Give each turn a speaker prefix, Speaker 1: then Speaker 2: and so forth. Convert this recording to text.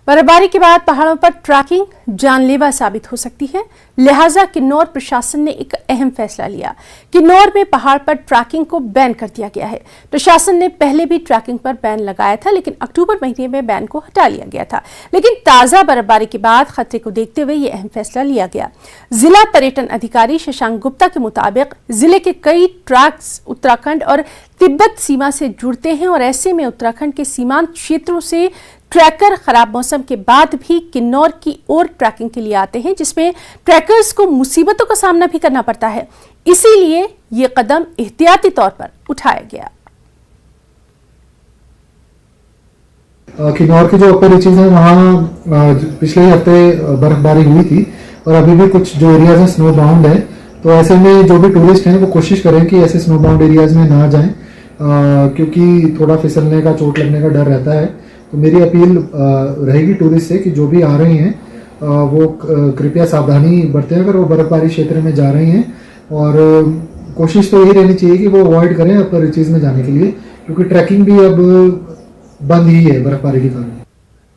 Speaker 1: बर्फबारी के बाद पहाड़ों पर ट्रैकिंग जानलेवा साबित हो सकती है, लिहाजा किन्नौर प्रशासन ने एक अहम फैसला लिया। किन्नौर में पहाड़ पर ट्रैकिंग को बैन कर दिया गया है। प्रशासन ने पहले भी ट्रैकिंग पर बैन लगाया था, लेकिन अक्टूबर महीने में बैन को हटा लिया गया था। लेकिन ताजा बर्फबारी के बाद खतरे को देखते हुए यह अहम फैसला लिया गया। जिला पर्यटन अधिकारी शशांक गुप्ता के मुताबिक जिले के कई ट्रैक्स उत्तराखंड और तिब्बत सीमा से जुड़ते हैं और ऐसे में उत्तराखंड के सीमांत क्षेत्रों से ट्रैकर खराब मौसम के बाद भी किन्नौर की ओर ट्रैकिंग के लिए आते हैं, जिसमें ट्रैकर्स को मुसीबतों का सामना भी करना पड़ता है। इसीलिए ये कदम एहतियाती तौर पर उठाया गया।
Speaker 2: किन्नौर की जो अपर रीचेज है वहाँ पिछले हफ्ते बर्फबारी हुई थी और अभी भी कुछ जो एरियाज हैं स्नो बाउंड है, तो ऐसे में जो भी टूरिस्ट हैं वो कोशिश करें कि ऐसे स्नो बाउंड एरियाज में ना जाएं, क्योंकि थोड़ा फिसलने का, चोट लगने का डर रहता है। तो मेरी अपील रहेगी टूरिस्ट से कि जो भी आ रहे हैं वो कृपया सावधानी बरतें अगर वो बर्फबारी क्षेत्र में जा रहे हैं, और कोशिश तो यही रहनी चाहिए कि वो अवॉइड करें अपर रीचेज में जाने के लिए, क्योंकि ट्रैकिंग भी अब बंद ही है बर्फबारी के कारण।